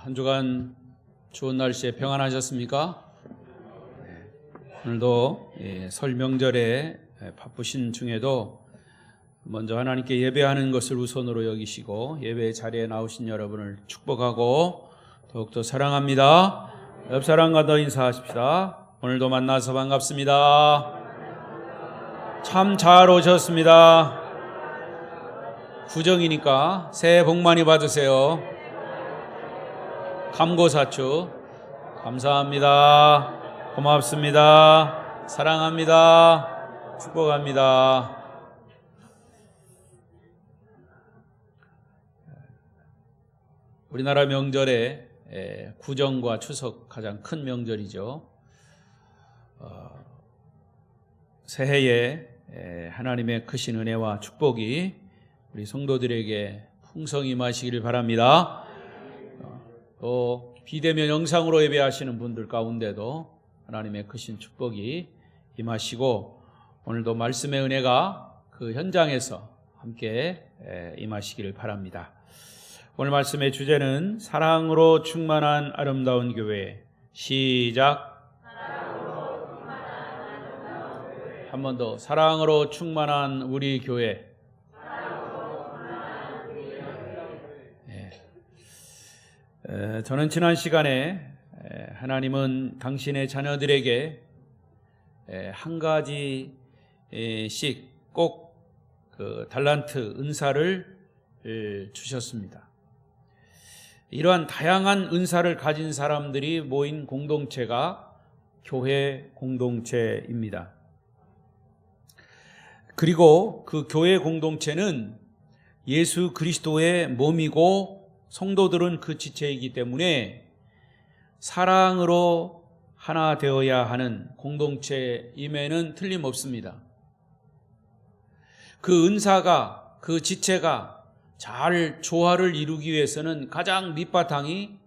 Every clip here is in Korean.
한 주간 좋은 날씨에 평안하셨습니까? 오늘도 설 명절에 바쁘신 중에도 먼저 하나님께 예배하는 것을 우선으로 여기시고 예배 자리에 나오신 여러분을 축복하고 더욱더 사랑합니다. 옆 사람과 더 인사하십시다. 오늘도 만나서 반갑습니다. 참 잘 오셨습니다. 구정이니까 새해 복 많이 받으세요. 감고사추 감사합니다. 고맙습니다. 사랑합니다. 축복합니다. 우리나라 명절에 구정과 추석 가장 큰 명절이죠. 새해에 하나님의 크신 은혜와 축복이 우리 성도들에게 풍성히 임하시기를 바랍니다. 또 비대면 영상으로 예배하시는 분들 가운데도 하나님의 크신 축복이 임하시고 오늘도 말씀의 은혜가 그 현장에서 함께 임하시기를 바랍니다. 오늘 말씀의 주제는 사랑으로 충만한 아름다운 교회. 시작. 한 번 더. 사랑으로 충만한 우리 교회. 저는 지난 시간에 하나님은 당신의 자녀들에게 한 가지씩 꼭 그 달란트 은사를 주셨습니다. 이러한 다양한 은사를 가진 사람들이 모인 공동체가 교회 공동체입니다. 그리고 그 교회 공동체는 예수 그리스도의 몸이고 성도들은 그 지체이기 때문에 사랑으로 하나 되어야 하는 공동체임에는 틀림없습니다. 그 은사가, 그 지체가 잘 조화를 이루기 위해서는 가장 밑바탕이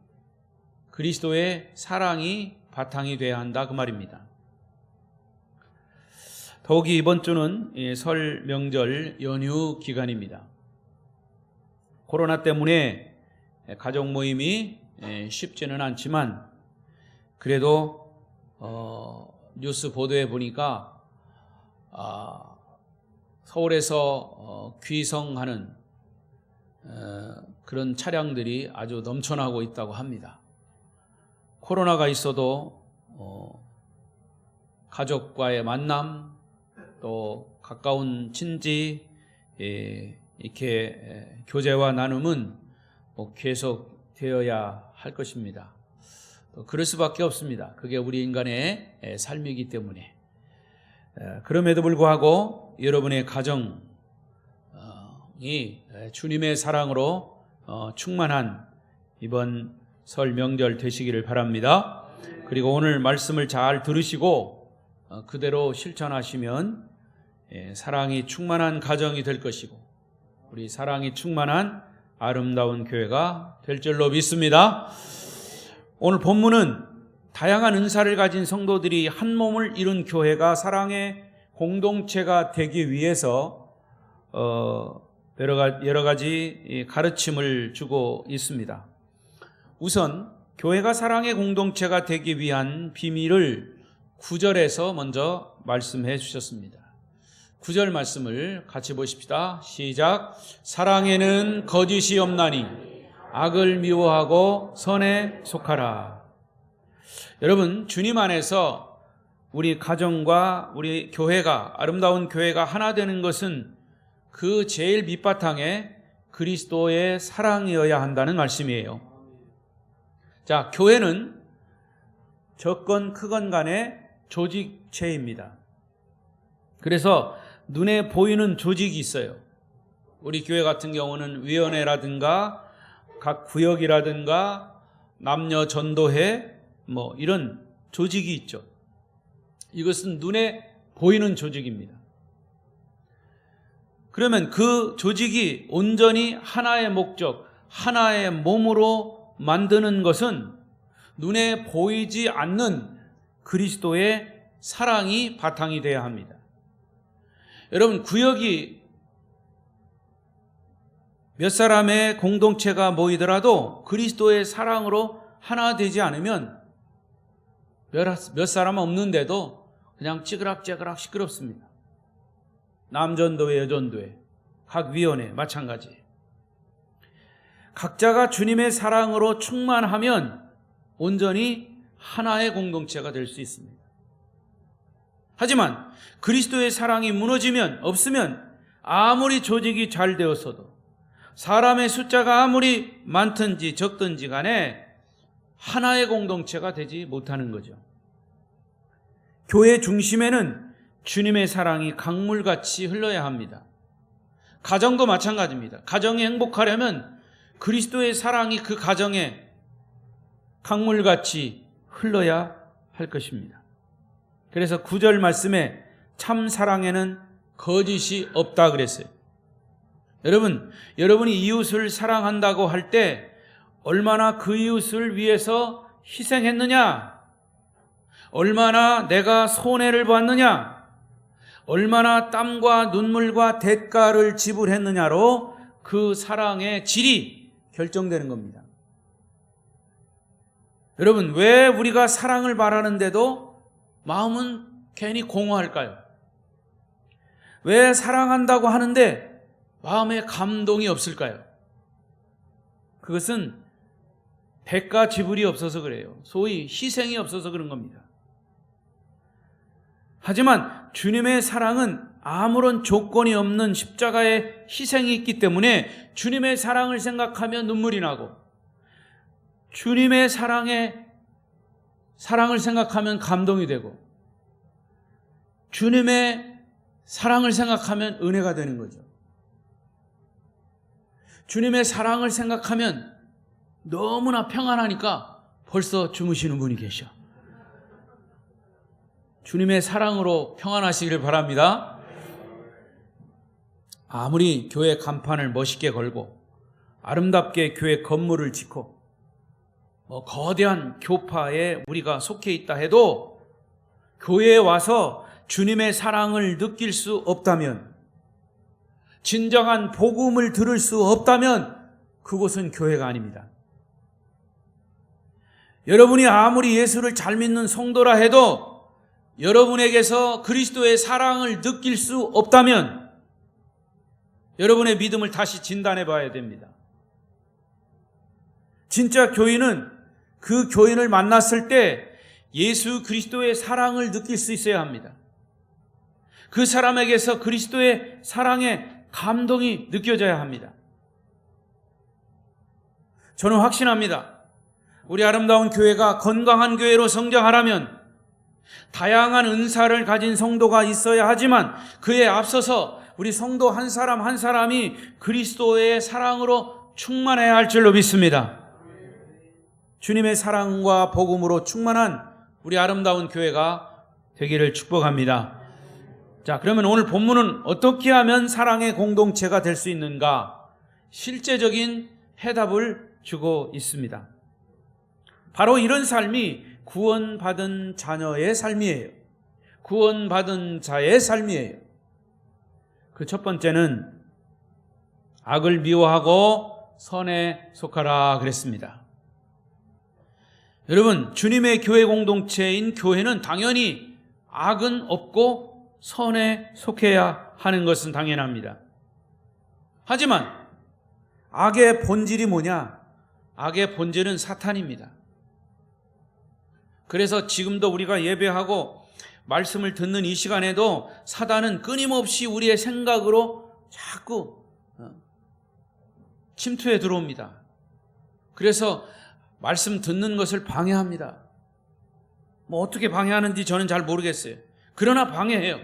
그리스도의 사랑이 바탕이 돼야 한다 그 말입니다. 더욱이 이번 주는 설 명절 연휴 기간입니다. 코로나 때문에 가족 모임이 쉽지는 않지만 그래도 뉴스 보도에 보니까 서울에서 귀성하는 그런 차량들이 아주 넘쳐나고 있다고 합니다. 코로나가 있어도 가족과의 만남 또 가까운 친지 이렇게 교제와 나눔은 계속 되어야 할 것입니다. 그럴 수밖에 없습니다. 그게 우리 인간의 삶이기 때문에. 그럼에도 불구하고 여러분의 가정이 주님의 사랑으로 충만한 이번 설 명절 되시기를 바랍니다. 그리고 오늘 말씀을 잘 들으시고 그대로 실천하시면 사랑이 충만한 가정이 될 것이고 우리 사랑이 충만한 아름다운 교회가 될 줄로 믿습니다. 오늘 본문은 다양한 은사를 가진 성도들이 한 몸을 이룬 교회가 사랑의 공동체가 되기 위해서 여러 가지 가르침을 주고 있습니다. 우선 교회가 사랑의 공동체가 되기 위한 비밀을 9절에서 먼저 말씀해 주셨습니다. 9절 말씀을 같이 보십시다. 시작. 사랑에는 거짓이 없나니 악을 미워하고 선에 속하라. 여러분, 주님 안에서 우리 가정과 우리 교회가 아름다운 교회가 하나 되는 것은 그 제일 밑바탕에 그리스도의 사랑이어야 한다는 말씀이에요. 자, 교회는 적건 크건 간의 조직체입니다. 그래서 눈에 보이는 조직이 있어요. 우리 교회 같은 경우는 위원회라든가 각 구역이라든가 남녀 전도회 이런 조직이 있죠. 이것은 눈에 보이는 조직입니다. 그러면 그 조직이 온전히 하나의 목적, 하나의 몸으로 만드는 것은 눈에 보이지 않는 그리스도의 사랑이 바탕이 되어야 합니다. 여러분, 구역이 몇 사람의 공동체가 모이더라도 그리스도의 사랑으로 하나 되지 않으면 몇 사람 없는데도 그냥 찌그락찌그락 시끄럽습니다. 남전도회, 여전도회, 각 위원회 마찬가지. 각자가 주님의 사랑으로 충만하면 온전히 하나의 공동체가 될 수 있습니다. 하지만 그리스도의 사랑이 무너지면, 없으면 아무리 조직이 잘 되었어도, 사람의 숫자가 아무리 많든지 적든지 간에 하나의 공동체가 되지 못하는 거죠. 교회 중심에는 주님의 사랑이 강물같이 흘러야 합니다. 가정도 마찬가지입니다. 가정이 행복하려면 그리스도의 사랑이 그 가정에 강물같이 흘러야 할 것입니다. 그래서 9절 말씀에 참 사랑에는 거짓이 없다 그랬어요. 여러분이 이웃을 사랑한다고 할 때 얼마나 그 이웃을 위해서 희생했느냐, 얼마나 내가 손해를 봤느냐, 얼마나 땀과 눈물과 대가를 지불했느냐로 그 사랑의 질이 결정되는 겁니다. 여러분, 왜 우리가 사랑을 바라는데도 마음은 괜히 공허할까요? 왜 사랑한다고 하는데 마음에 감동이 없을까요? 그것은 대가 지불이 없어서 그래요. 소위 희생이 없어서 그런 겁니다. 하지만 주님의 사랑은 아무런 조건이 없는 십자가의 희생이 있기 때문에 주님의 사랑을 생각하면 눈물이 나고, 주님의 사랑을 생각하면 감동이 되고, 주님의 사랑을 생각하면 은혜가 되는 거죠. 주님의 사랑을 생각하면 너무나 평안하니까 벌써 주무시는 분이 계셔. 주님의 사랑으로 평안하시기를 바랍니다. 아무리 교회 간판을 멋있게 걸고 아름답게 교회 건물을 짓고 거대한 교파에 우리가 속해 있다 해도 교회에 와서 주님의 사랑을 느낄 수 없다면, 진정한 복음을 들을 수 없다면 그곳은 교회가 아닙니다. 여러분이 아무리 예수를 잘 믿는 성도라 해도 여러분에게서 그리스도의 사랑을 느낄 수 없다면 여러분의 믿음을 다시 진단해 봐야 됩니다. 진짜 교인은 그 교인을 만났을 때 예수 그리스도의 사랑을 느낄 수 있어야 합니다. 그 사람에게서 그리스도의 사랑의 감동이 느껴져야 합니다. 저는 확신합니다. 우리 아름다운 교회가 건강한 교회로 성장하려면 다양한 은사를 가진 성도가 있어야 하지만 그에 앞서서 우리 성도 한 사람 한 사람이 그리스도의 사랑으로 충만해야 할 줄로 믿습니다. 주님의 사랑과 복음으로 충만한 우리 아름다운 교회가 되기를 축복합니다. 자, 그러면 오늘 본문은 어떻게 하면 사랑의 공동체가 될 수 있는가? 실제적인 해답을 주고 있습니다. 바로 이런 삶이 구원받은 자녀의 삶이에요. 구원받은 자의 삶이에요. 그 첫 번째는 악을 미워하고 선에 속하라 그랬습니다. 여러분, 주님의 교회 공동체인 교회는 당연히 악은 없고 선에 속해야 하는 것은 당연합니다. 하지만 악의 본질이 뭐냐? 악의 본질은 사탄입니다. 그래서 지금도 우리가 예배하고 말씀을 듣는 이 시간에도 사단은 끊임없이 우리의 생각으로 자꾸 침투해 들어옵니다. 그래서 말씀 듣는 것을 방해합니다. 어떻게 방해하는지 저는 잘 모르겠어요. 그러나 방해해요.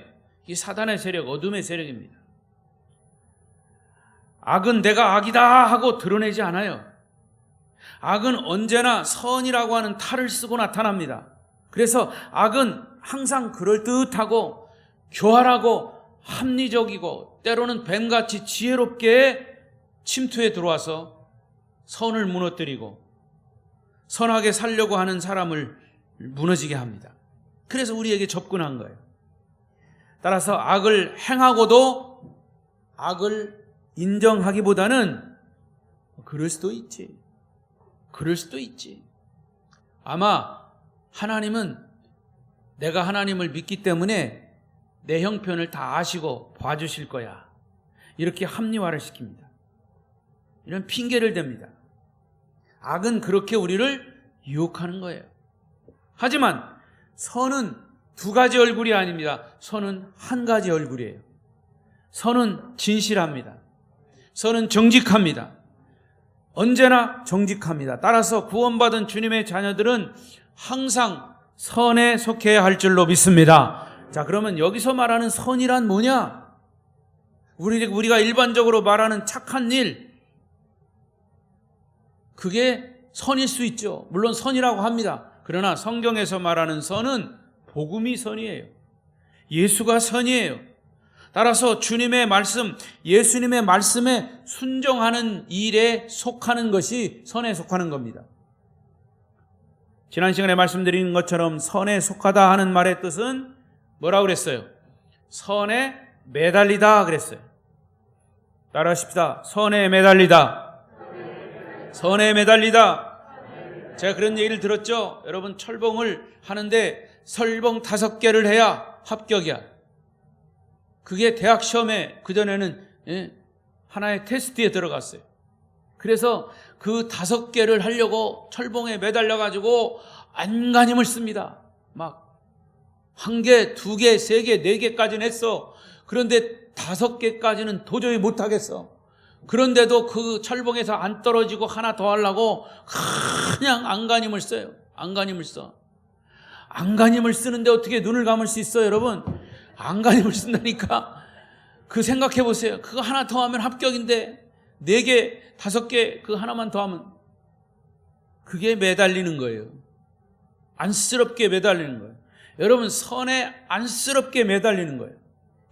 이 사단의 세력, 어둠의 세력입니다. 악은 내가 악이다 하고 드러내지 않아요. 악은 언제나 선이라고 하는 탈을 쓰고 나타납니다. 그래서 악은 항상 그럴듯하고 교활하고 합리적이고 때로는 뱀같이 지혜롭게 침투해 들어와서 선을 무너뜨리고 선하게 살려고 하는 사람을 무너지게 합니다. 그래서 우리에게 접근한 거예요. 따라서 악을 행하고도 악을 인정하기보다는 그럴 수도 있지. 그럴 수도 있지. 아마 하나님은 내가 하나님을 믿기 때문에 내 형편을 다 아시고 봐주실 거야. 이렇게 합리화를 시킵니다. 이런 핑계를 댑니다. 악은 그렇게 우리를 유혹하는 거예요. 하지만 선은 두 가지 얼굴이 아닙니다. 선은 한 가지 얼굴이에요. 선은 진실합니다. 선은 정직합니다. 언제나 정직합니다. 따라서 구원받은 주님의 자녀들은 항상 선에 속해야 할 줄로 믿습니다. 자, 그러면 여기서 말하는 선이란 뭐냐? 우리가 일반적으로 말하는 착한 일, 그게 선일 수 있죠. 물론 선이라고 합니다. 그러나 성경에서 말하는 선은 복음이 선이에요. 예수가 선이에요. 따라서 주님의 말씀, 예수님의 말씀에 순종하는 일에 속하는 것이 선에 속하는 겁니다. 지난 시간에 말씀드린 것처럼 선에 속하다 하는 말의 뜻은 뭐라고 그랬어요? 선에 매달리다 그랬어요. 따라하십시다. 선에 매달리다. 선에 매달리다. 제가 그런 얘기를 들었죠. 여러분, 철봉을 하는데 설봉 5개를 해야 합격이야. 그게 대학 시험에 그전에는 하나의 테스트에 들어갔어요. 그래서 그 5개를 하려고 철봉에 매달려가지고 안간힘을 씁니다. 막 1개, 2개, 3개, 4개까지는 했어. 그런데 5개까지는 도저히 못하겠어. 그런데도 그 철봉에서 안 떨어지고 하나 더 하려고 그냥 안간힘을 써요. 안간힘을 써. 안간힘을 쓰는데 어떻게 눈을 감을 수 있어요, 여러분? 안간힘을 쓴다니까. 그 생각해 보세요. 그거 하나 더 하면 합격인데 4개, 5개 그 하나만 더 하면 그게 매달리는 거예요. 안쓰럽게 매달리는 거예요. 여러분, 선에 안쓰럽게 매달리는 거예요.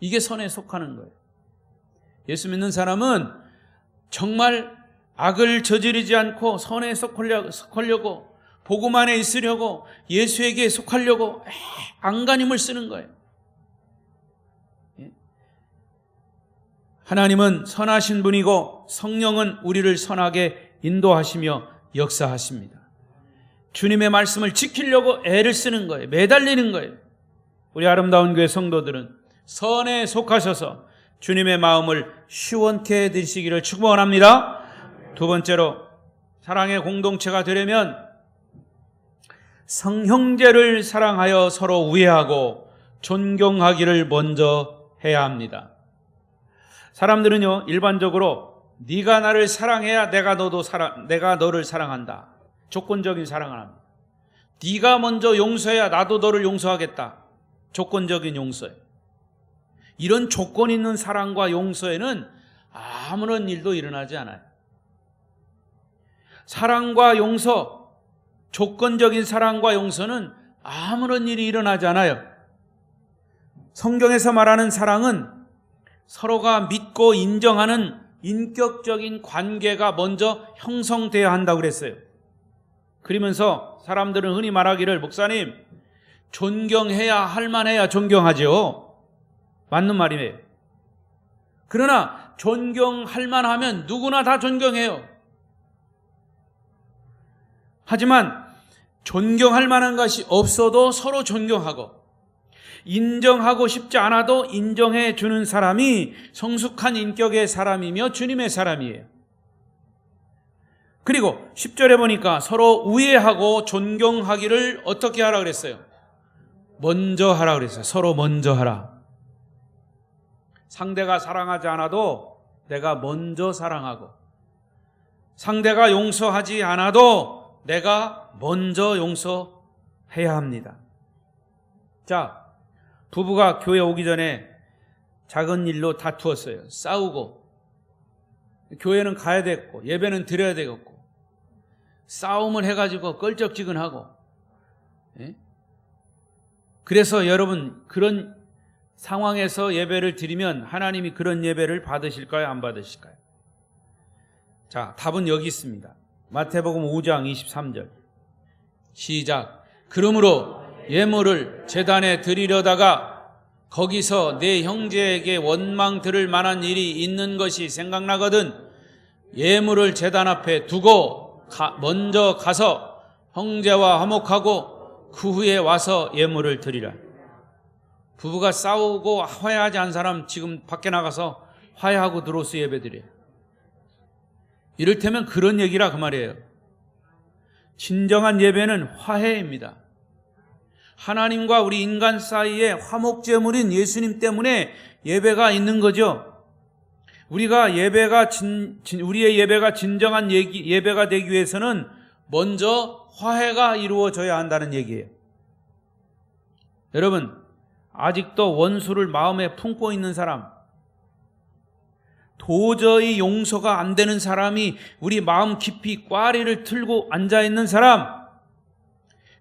이게 선에 속하는 거예요. 예수 믿는 사람은 정말 악을 저지르지 않고 선에 속하려고, 복음 안에 있으려고, 예수에게 속하려고 안간힘을 쓰는 거예요. 하나님은 선하신 분이고 성령은 우리를 선하게 인도하시며 역사하십니다. 주님의 말씀을 지키려고 애를 쓰는 거예요. 매달리는 거예요. 우리 아름다운 교회 성도들은 선에 속하셔서 주님의 마음을 시원케 해드리시기를 축원합니다. 두 번째로, 사랑의 공동체가 되려면 성형제를 사랑하여 서로 우애하고 존경하기를 먼저 해야 합니다. 사람들은요, 일반적으로 네가 나를 사랑해야 내가 너를 사랑한다. 조건적인 사랑을 합니다. 네가 먼저 용서해야 나도 너를 용서하겠다. 조건적인 용서예요. 이런 조건 있는 사랑과 용서에는 아무런 일도 일어나지 않아요. 사랑과 용서, 조건적인 사랑과 용서는 아무런 일이 일어나지 않아요. 성경에서 말하는 사랑은 서로가 믿고 인정하는 인격적인 관계가 먼저 형성되어야 한다고 그랬어요. 그러면서 사람들은 흔히 말하기를, 목사님, 존경해야 할 만해야 존경하죠. 맞는 말이에요. 그러나 존경할 만하면 누구나 다 존경해요. 하지만 존경할 만한 것이 없어도 서로 존경하고, 인정하고 싶지 않아도 인정해 주는 사람이 성숙한 인격의 사람이며 주님의 사람이에요. 그리고 10절에 보니까 서로 우애하고 존경하기를 어떻게 하라 그랬어요? 먼저 하라 그랬어요. 서로 먼저 하라. 상대가 사랑하지 않아도 내가 먼저 사랑하고, 상대가 용서하지 않아도 내가 먼저 용서해야 합니다. 자, 부부가 교회 오기 전에 작은 일로 다투었어요. 싸우고, 교회는 가야 됐고 예배는 드려야 되겠고, 싸움을 해가지고 껄쩍지근하고, 그래서 여러분, 그런 상황에서 예배를 드리면 하나님이 그런 예배를 받으실까요? 안 받으실까요? 자, 답은 여기 있습니다. 마태복음 5장 23절 시작. 그러므로 예물을 제단에 드리려다가 거기서 내 형제에게 원망 들을 만한 일이 있는 것이 생각나거든 예물을 제단 앞에 두고 먼저 가서 형제와 화목하고 그 후에 와서 예물을 드리라. 부부가 싸우고 화해하지 않은 사람 지금 밖에 나가서 화해하고 들어오서 예배드려요. 이를테면 그런 얘기라 그 말이에요. 진정한 예배는 화해입니다. 하나님과 우리 인간 사이에 화목제물인 예수님 때문에 예배가 있는 거죠. 우리의 예배가 진정한 예배가 되기 위해서는 먼저 화해가 이루어져야 한다는 얘기예요. 여러분, 아직도 원수를 마음에 품고 있는 사람, 도저히 용서가 안 되는 사람이 우리 마음 깊이 꽈리를 틀고 앉아있는 사람,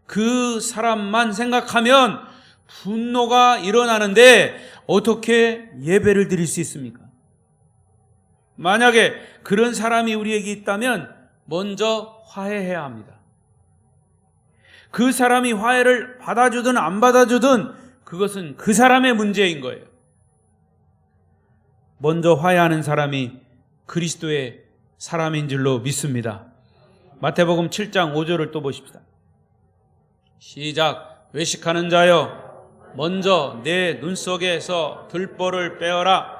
그 사람만 생각하면 분노가 일어나는데 어떻게 예배를 드릴 수 있습니까? 만약에 그런 사람이 우리에게 있다면 먼저 화해해야 합니다. 그 사람이 화해를 받아주든 안 받아주든 그것은 그 사람의 문제인 거예요. 먼저 화해하는 사람이 그리스도의 사람인 줄로 믿습니다. 마태복음 7장 5절을 또 보십시다. 시작. 외식하는 자여, 먼저 내 눈 속에서 들보를 빼어라.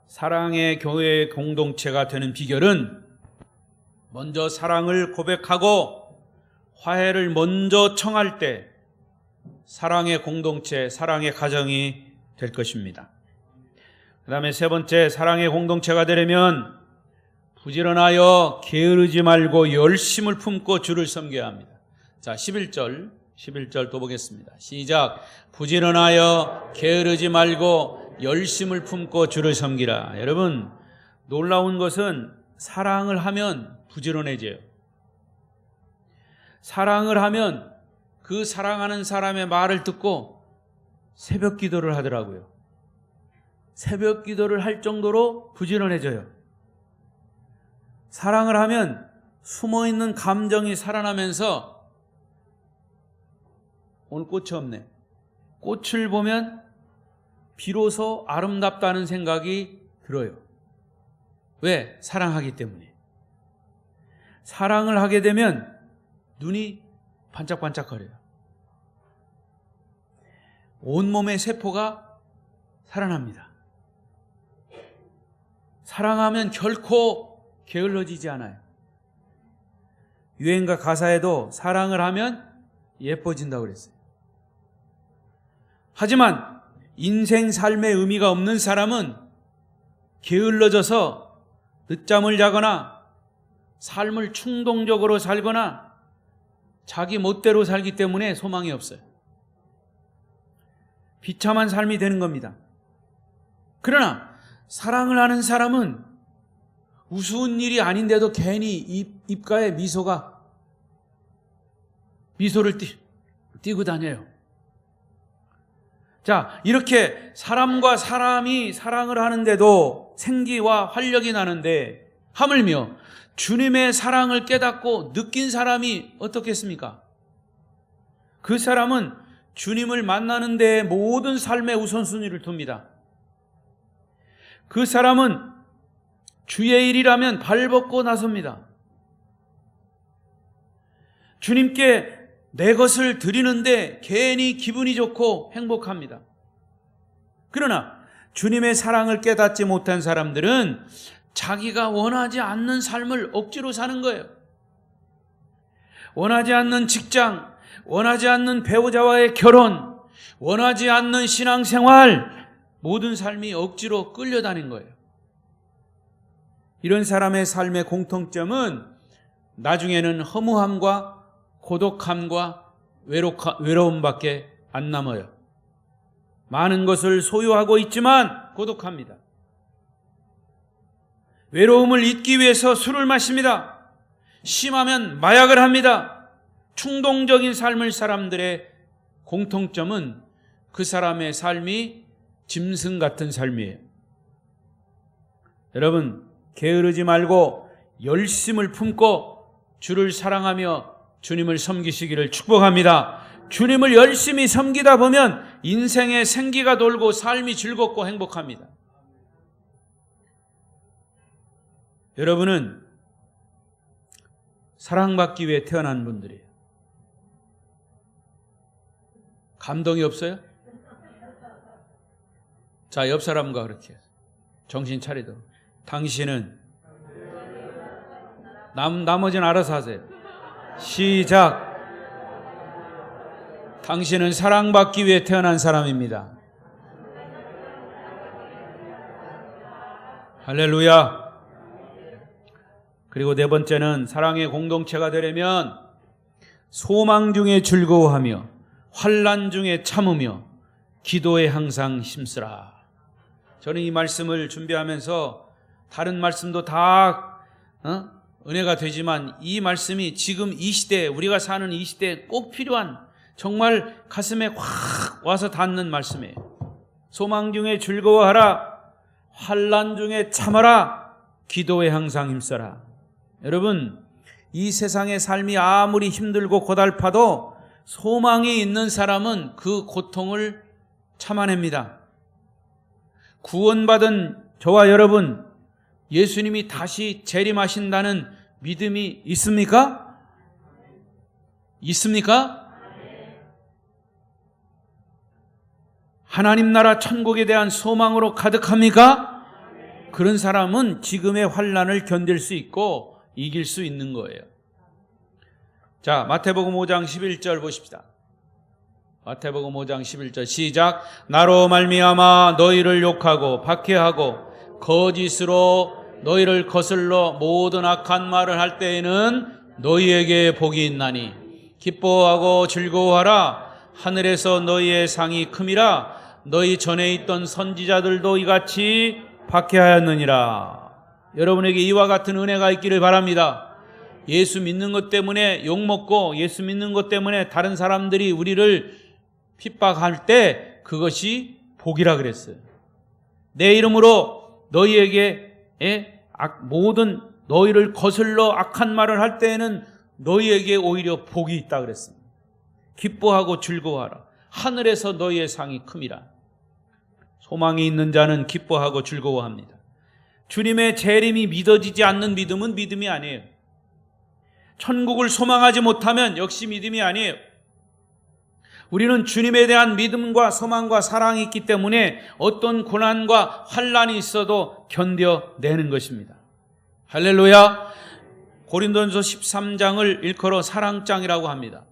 사랑의 교회의 공동체가 되는 비결은 먼저 사랑을 고백하고 화해를 먼저 청할 때 사랑의 공동체, 사랑의 가정이 될 것입니다. 그 다음에 세 번째, 사랑의 공동체가 되려면 부지런하여 게으르지 말고 열심을 품고 주를 섬겨야 합니다. 자, 11절 또 보겠습니다. 시작. 부지런하여 게으르지 말고 열심을 품고 주를 섬기라. 여러분, 놀라운 것은 사랑을 하면 부지런해져요. 사랑을 하면 그 사랑하는 사람의 말을 듣고 새벽 기도를 하더라고요. 새벽 기도를 할 정도로 부지런해져요. 사랑을 하면 숨어있는 감정이 살아나면서 오늘 꽃이 없네. 꽃을 보면 비로소 아름답다는 생각이 들어요. 왜? 사랑하기 때문에. 사랑을 하게 되면 눈이 반짝반짝거려요. 온몸의 세포가 살아납니다. 사랑하면 결코 게을러지지 않아요. 유행가 가사에도 사랑을 하면 예뻐진다고 그랬어요. 하지만 인생 삶의 의미가 없는 사람은 게을러져서 늦잠을 자거나 삶을 충동적으로 살거나 자기 멋대로 살기 때문에 소망이 없어요. 비참한 삶이 되는 겁니다. 그러나 사랑을 하는 사람은 우스운 일이 아닌데도 괜히 입가에 미소를 띠고 다녀요. 자, 이렇게 사람과 사람이 사랑을 하는데도 생기와 활력이 나는데 하물며 주님의 사랑을 깨닫고 느낀 사람이 어떻겠습니까? 그 사람은 주님을 만나는 데 모든 삶의 우선순위를 둡니다. 그 사람은 주의 일이라면 발벗고 나섭니다. 주님께 내 것을 드리는데 괜히 기분이 좋고 행복합니다. 그러나 주님의 사랑을 깨닫지 못한 사람들은 자기가 원하지 않는 삶을 억지로 사는 거예요. 원하지 않는 직장, 원하지 않는 배우자와의 결혼, 원하지 않는 신앙생활, 모든 삶이 억지로 끌려다닌 거예요. 이런 사람의 삶의 공통점은 나중에는 허무함과 고독함과 외로움밖에 안 남아요. 많은 것을 소유하고 있지만 고독합니다. 외로움을 잊기 위해서 술을 마십니다. 심하면 마약을 합니다. 충동적인 삶을 사람들의 공통점은 그 사람의 삶이 짐승 같은 삶이에요. 여러분, 게으르지 말고 열심을 품고 주를 사랑하며 주님을 섬기시기를 축복합니다. 주님을 열심히 섬기다 보면 인생의 생기가 돌고 삶이 즐겁고 행복합니다. 여러분은 사랑받기 위해 태어난 분들이에요. 감동이 없어요? 자, 옆 사람과 그렇게 정신 차리도록. 당신은, 나머지는 알아서 하세요. 시작. 당신은 사랑받기 위해 태어난 사람입니다. 할렐루야. 그리고 네 번째는 사랑의 공동체가 되려면 소망 중에 즐거워하며 환난 중에 참으며 기도에 항상 힘쓰라. 저는 이 말씀을 준비하면서 다른 말씀도 다 은혜가 되지만 이 말씀이 지금 이 시대에, 우리가 사는 이 시대에 꼭 필요한, 정말 가슴에 확 와서 닿는 말씀이에요. 소망 중에 즐거워하라, 환난 중에 참아라, 기도에 항상 힘써라. 여러분, 이 세상의 삶이 아무리 힘들고 고달파도 소망이 있는 사람은 그 고통을 참아냅니다. 구원받은 저와 여러분, 예수님이 다시 재림하신다는 믿음이 있습니까? 있습니까? 하나님 나라 천국에 대한 소망으로 가득합니까? 그런 사람은 지금의 환난을 견딜 수 있고 이길 수 있는 거예요. 자, 마태복음 5장 11절 보십시다. 마태복음 5장 11절 시작. 나로 말미암아 너희를 욕하고 박해하고 거짓으로 너희를 거슬러 모든 악한 말을 할 때에는 너희에게 복이 있나니 기뻐하고 즐거워하라. 하늘에서 너희의 상이 큼이라. 너희 전에 있던 선지자들도 이같이 박해하였느니라. 여러분에게 이와 같은 은혜가 있기를 바랍니다. 예수 믿는 것 때문에 욕먹고 예수 믿는 것 때문에 다른 사람들이 우리를 핍박할 때 그것이 복이라 그랬어요. 내 이름으로 너희에게 모든 너희를 거슬러 악한 말을 할 때에는 너희에게 오히려 복이 있다 그랬습니다. 기뻐하고 즐거워하라. 하늘에서 너희의 상이 큼이라. 소망이 있는 자는 기뻐하고 즐거워합니다. 주님의 재림이 믿어지지 않는 믿음은 믿음이 아니에요. 천국을 소망하지 못하면 역시 믿음이 아니에요. 우리는 주님에 대한 믿음과 소망과 사랑이 있기 때문에 어떤 고난과 환난이 있어도 견뎌내는 것입니다. 할렐루야. 고린도전서 13장을 일컬어 사랑장이라고 합니다.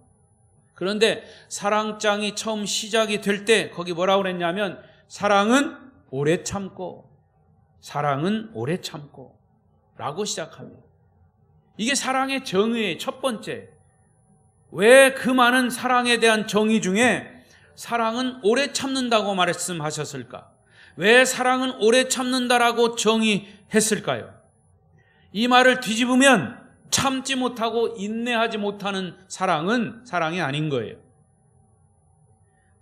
그런데 사랑장이 처음 시작이 될 때 거기 뭐라고 그랬냐면 사랑은 오래 참고, 사랑은 오래 참고 라고 시작합니다. 이게 사랑의 정의의 첫 번째. 왜 그 많은 사랑에 대한 정의 중에 사랑은 오래 참는다고 말씀하셨을까? 왜 사랑은 오래 참는다라고 정의했을까요? 이 말을 뒤집으면 참지 못하고 인내하지 못하는 사랑은 사랑이 아닌 거예요.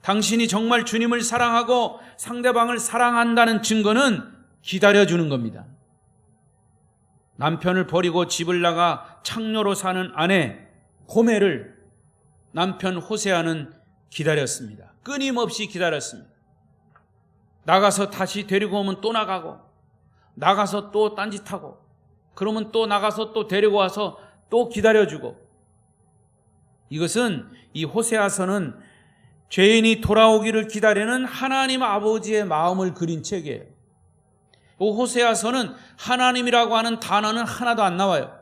당신이 정말 주님을 사랑하고 상대방을 사랑한다는 증거는 기다려주는 겁니다. 남편을 버리고 집을 나가 창녀로 사는 아내 고멜을 남편 호세아는 기다렸습니다. 끊임없이 기다렸습니다. 나가서 다시 데리고 오면 또 나가고, 나가서 또 딴짓하고, 그러면 또 나가서 또 데리고 와서 또 기다려주고. 이것은 이 호세아서는 죄인이 돌아오기를 기다리는 하나님 아버지의 마음을 그린 책이에요. 이 호세아서는 하나님이라고 하는 단어는 하나도 안 나와요.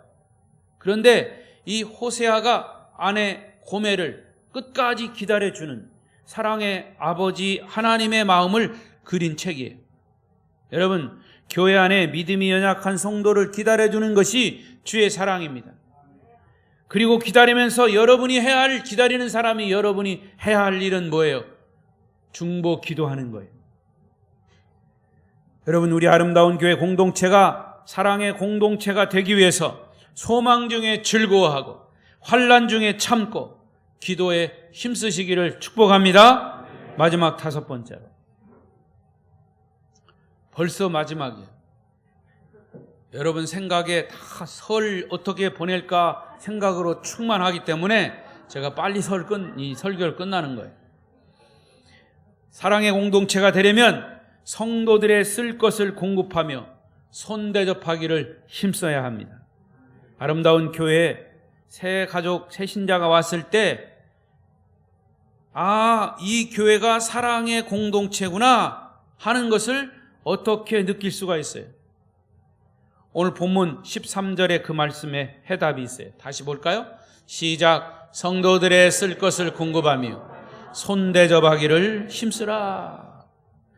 그런데 이 호세아가 아내 고멜을 끝까지 기다려주는 사랑의 아버지 하나님의 마음을 그린 책이에요. 여러분, 교회 안에 믿음이 연약한 성도를 기다려주는 것이 주의 사랑입니다. 그리고 기다리면서 여러분이 해야 할, 기다리는 사람이 여러분이 해야 할 일은 뭐예요? 중보 기도하는 거예요. 여러분, 우리 아름다운 교회 공동체가 사랑의 공동체가 되기 위해서 소망 중에 즐거워하고 환난 중에 참고 기도에 힘쓰시기를 축복합니다. 마지막 다섯 번째로. 벌써 마지막이에요. 여러분 생각에 다 설 어떻게 보낼까 생각으로 충만하기 때문에 제가 빨리 이 설교를 끝나는 거예요. 사랑의 공동체가 되려면 성도들의 쓸 것을 공급하며 손대접하기를 힘써야 합니다. 아름다운 교회에 새 가족, 새 신자가 왔을 때 이 교회가 사랑의 공동체구나 하는 것을 어떻게 느낄 수가 있어요? 오늘 본문 13절에 그 말씀에 해답이 있어요. 다시 볼까요? 시작. 성도들의 쓸 것을 공급하며 손대접하기를 힘쓰라.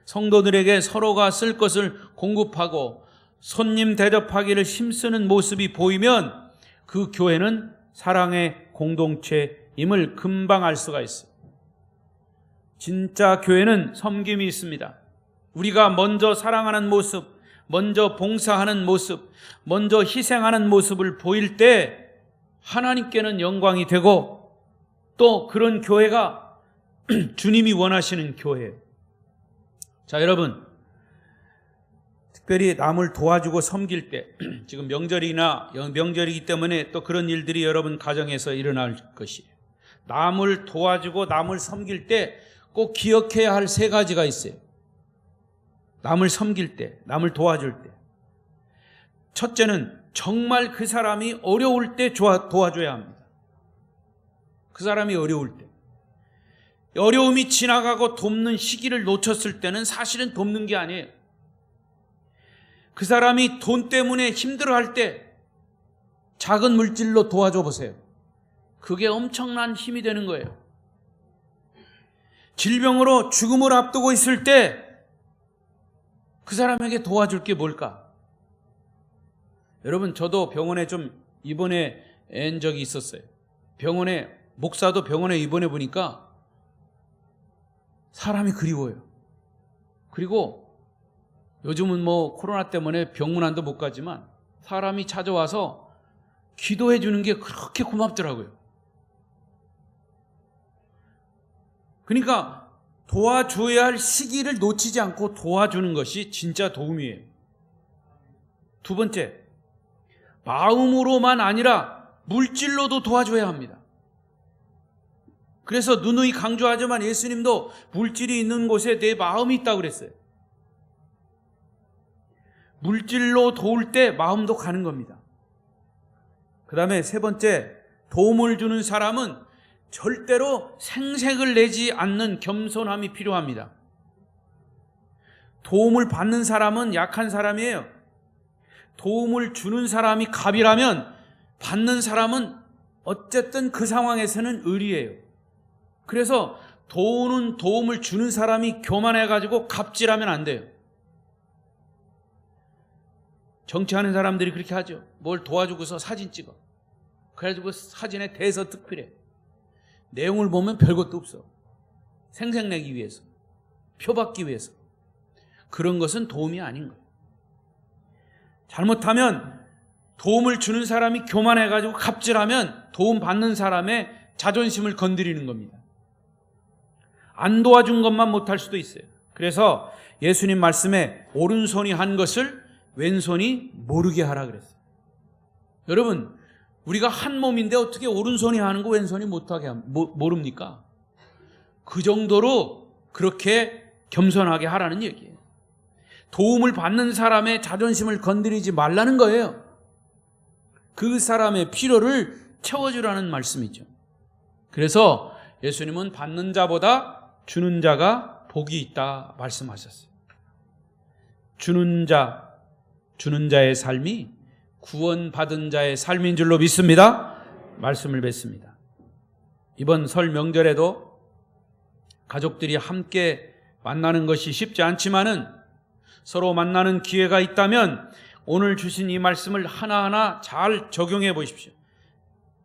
성도들에게 서로가 쓸 것을 공급하고 손님 대접하기를 힘쓰는 모습이 보이면 그 교회는 사랑의 공동체임을 금방 알 수가 있어요. 진짜 교회는 섬김이 있습니다. 우리가 먼저 사랑하는 모습, 먼저 봉사하는 모습, 먼저 희생하는 모습을 보일 때 하나님께는 영광이 되고 또 그런 교회가 주님이 원하시는 교회예요. 자, 여러분, 특별히 남을 도와주고 섬길 때, 지금 명절이기 때문에 또 그런 일들이 여러분 가정에서 일어날 것이에요. 남을 도와주고 남을 섬길 때 꼭 기억해야 할 세 가지가 있어요. 남을 섬길 때, 남을 도와줄 때. 첫째는 정말 그 사람이 어려울 때 도와줘야 합니다. 그 사람이 어려울 때. 어려움이 지나가고 돕는 시기를 놓쳤을 때는 사실은 돕는 게 아니에요. 그 사람이 돈 때문에 힘들어할 때 작은 물질로 도와줘 보세요. 그게 엄청난 힘이 되는 거예요. 질병으로 죽음을 앞두고 있을 때 그 사람에게 도와줄 게 뭘까? 여러분, 저도 병원에 좀 입원해 온 적이 있었어요. 목사도 병원에 입원해 보니까 사람이 그리워요. 그리고 요즘은 코로나 때문에 병문안도 못 가지만 사람이 찾아와서 기도해 주는 게 그렇게 고맙더라고요. 그러니까 도와줘야 할 시기를 놓치지 않고 도와주는 것이 진짜 도움이에요. 두 번째, 마음으로만 아니라 물질로도 도와줘야 합니다. 그래서 누누이 강조하지만 예수님도 물질이 있는 곳에 내 마음이 있다고 그랬어요. 물질로 도울 때 마음도 가는 겁니다. 그 다음에 세 번째, 도움을 주는 사람은 절대로 생색을 내지 않는 겸손함이 필요합니다. 도움을 받는 사람은 약한 사람이에요. 도움을 주는 사람이 갑이라면 받는 사람은 어쨌든 그 상황에서는 을이에요. 그래서 도움을 주는 사람이 교만해가지고 갑질하면 안 돼요. 정치하는 사람들이 그렇게 하죠. 뭘 도와주고서 사진 찍어. 그래가지고 사진에 대서특필해. 내용을 보면 별것도 없어. 생색내기 위해서, 표받기 위해서. 그런 것은 도움이 아닌 거예요. 잘못하면 도움을 주는 사람이 교만해가지고 갑질하면 도움 받는 사람의 자존심을 건드리는 겁니다. 안 도와준 것만 못할 수도 있어요. 그래서 예수님 말씀에 오른손이 한 것을 왼손이 모르게 하라 그랬어요. 여러분, 우리가 한 몸인데 어떻게 오른손이 하는 거 왼손이 못하게 모릅니까? 그 정도로 그렇게 겸손하게 하라는 얘기예요. 도움을 받는 사람의 자존심을 건드리지 말라는 거예요. 그 사람의 필요를 채워주라는 말씀이죠. 그래서 예수님은 받는 자보다 주는 자가 복이 있다 말씀하셨어요. 주는 자의 삶이 구원받은 자의 삶인 줄로 믿습니다. 말씀을 뵙습니다. 이번 설 명절에도 가족들이 함께 만나는 것이 쉽지 않지만은 서로 만나는 기회가 있다면 오늘 주신 이 말씀을 하나하나 잘 적용해 보십시오.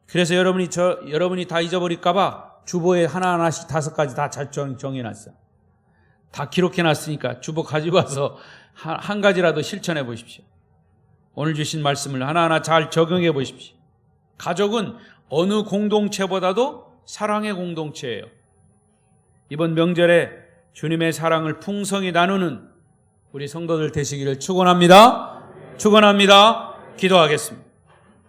그래서 여러분이 다 잊어버릴까봐 주보에 하나하나씩 5가지 다 잘 정해놨어요. 다 기록해놨으니까 주보 가지고 와서 한 가지라도 실천해 보십시오. 오늘 주신 말씀을 하나하나 잘 적용해 보십시오. 가족은 어느 공동체보다도 사랑의 공동체예요. 이번 명절에 주님의 사랑을 풍성히 나누는 우리 성도들 되시기를 축원합니다. 기도하겠습니다.